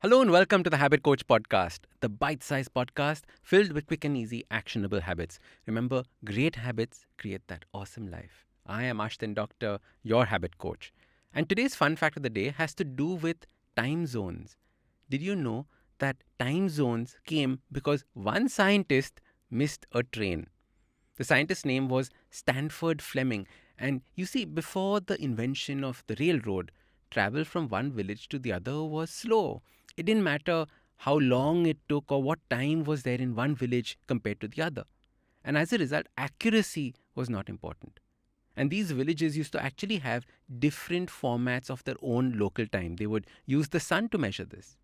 Hello and welcome to the Habit Coach Podcast, the bite sized podcast filled with quick and easy actionable habits. Remember, great habits create that awesome life. I am Ashdin Doctor, your habit coach. And today's fun fact of the day has to do with time zones. Did you know that time zones came because one scientist missed a train? The scientist's name was Stanford Fleming. And you see, before the invention of the railroad, travel from one village to the other was slow. It didn't matter how long it took or what time was there in one village compared to the other. And as a result, accuracy was not important. And these villages used to actually have different formats of their own local time. They would use the sun to measure this.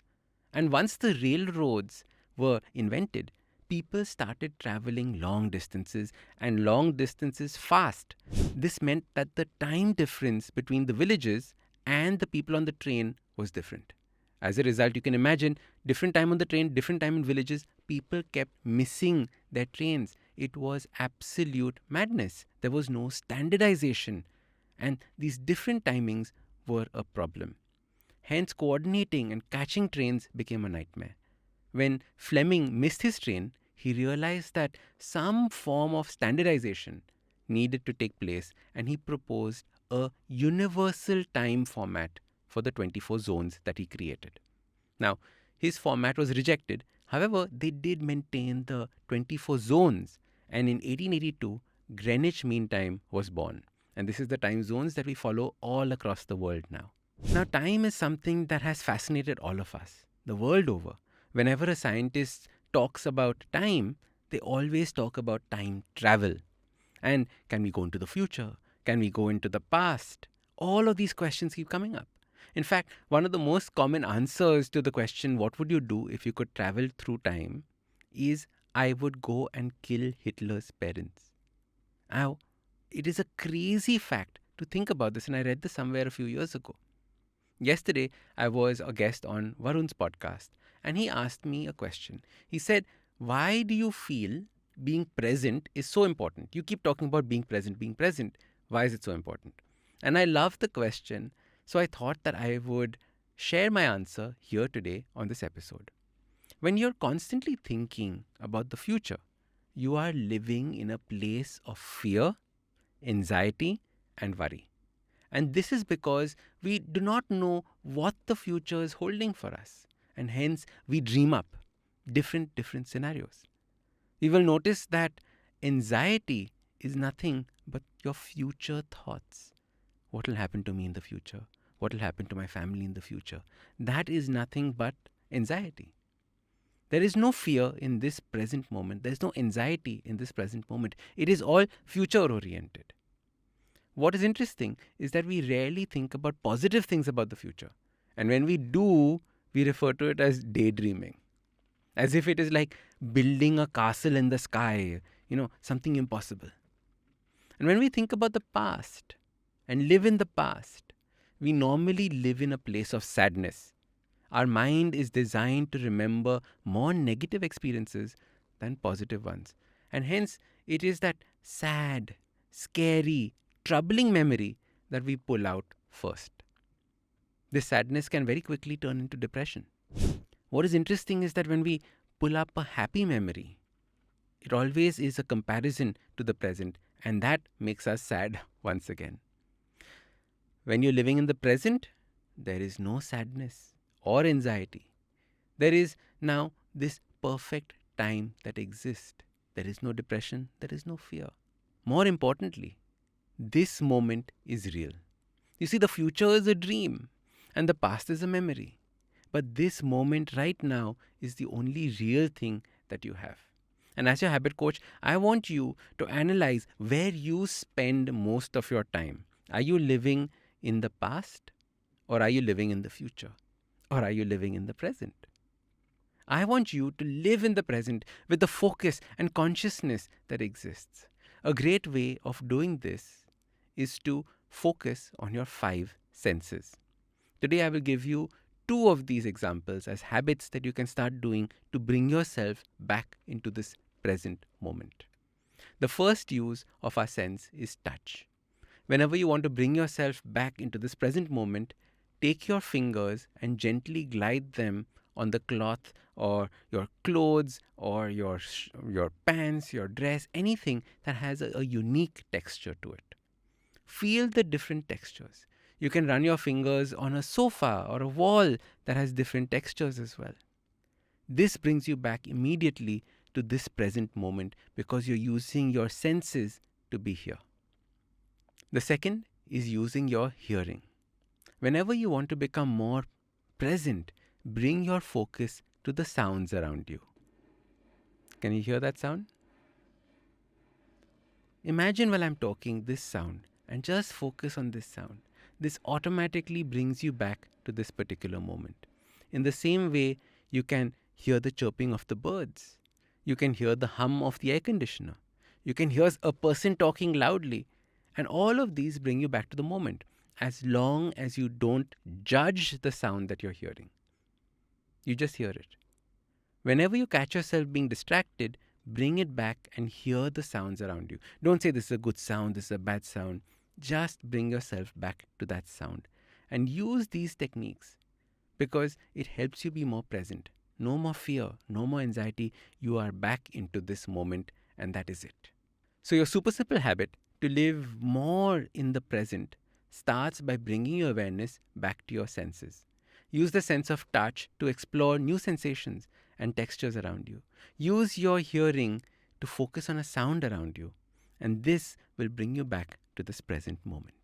And once the railroads were invented, people started traveling long distances and long distances fast. This meant that the time difference between the villages and the people on the train was different. As a result, you can imagine different time on the train, different time in villages. People kept missing their trains. It was absolute madness. There was no standardization. And these different timings were a problem. Hence, coordinating and catching trains became a nightmare. When Fleming missed his train, he realized that some form of standardization needed to take place, and he proposed a universal time format for the 24 zones that he created. Now, his format was rejected. However, they did maintain the 24 zones, and in 1882, Greenwich Mean Time was born. And this is the time zones that we follow all across the world now. Now, time is something that has fascinated all of us, the world over. Whenever a scientist talks about time, they always talk about time travel. And can we go into the future? Can we go into the past? All of these questions keep coming up. In fact, one of the most common answers to the question, what would you do if you could travel through time, is I would go and kill Hitler's parents. Now, it is a crazy fact to think about this, and I read this somewhere a few years ago. Yesterday, I was a guest on Varun's podcast, and he asked me a question. He said, why do you feel being present is so important? You keep talking about being present, being present. Why is it so important? And I love the question, so I thought that I would share my answer here today on this episode. When you're constantly thinking about the future, you are living in a place of fear, anxiety, and worry. And this is because we do not know what the future is holding for us. And hence, we dream up different scenarios. We will notice that anxiety is nothing but your future thoughts. What will happen to me in the future? What will happen to my family in the future? That is nothing but anxiety. There is no fear in this present moment. There is no anxiety in this present moment. It is all future oriented. What is interesting is that we rarely think about positive things about the future. And when we do, we refer to it as daydreaming. As if it is like building a castle in the sky, something impossible. And when we think about the past and live in the past, we normally live in a place of sadness. Our mind is designed to remember more negative experiences than positive ones. And hence, it is that sad, scary, troubling memory that we pull out first. This sadness can very quickly turn into depression. What is interesting is that when we pull up a happy memory, it always is a comparison to the present, and that makes us sad once again. When you're living in the present, there is no sadness or anxiety. There is now this perfect time that exists. There is no depression, there is no fear. More importantly, this moment is real. You see, the future is a dream and the past is a memory. But this moment right now is the only real thing that you have. And as your habit coach, I want you to analyze where you spend most of your time. Are you living in the past, or are you living in the future? Or are you living in the present? I want you to live in the present with the focus and consciousness that exists. A great way of doing this is to focus on your 5 senses. Today I will give you 2 of these examples as habits that you can start doing to bring yourself back into this present moment. The first use of our sense is touch. Whenever you want to bring yourself back into this present moment, take your fingers and gently glide them on the cloth or your clothes or your pants, your dress, anything that has a unique texture to it. Feel the different textures. You can run your fingers on a sofa or a wall that has different textures as well. This brings you back immediately to this present moment because you're using your senses to be here. The second is using your hearing. Whenever you want to become more present, bring your focus to the sounds around you. Can you hear that sound? Imagine while I'm talking this sound and just focus on this sound. This automatically brings you back to this particular moment. In the same way, you can hear the chirping of the birds. You can hear the hum of the air conditioner. You can hear a person talking loudly. And all of these bring you back to the moment, as long as you don't judge the sound that you're hearing. You just hear it. Whenever you catch yourself being distracted, bring it back and hear the sounds around you. Don't say this is a good sound, this is a bad sound. Just bring yourself back to that sound and use these techniques because it helps you be more present. No more fear, no more anxiety. You are back into this moment, and that is it. So your super simple habit to live more in the present starts by bringing your awareness back to your senses. Use the sense of touch to explore new sensations and textures around you. Use your hearing to focus on a sound around you. And this will bring you back to this present moment.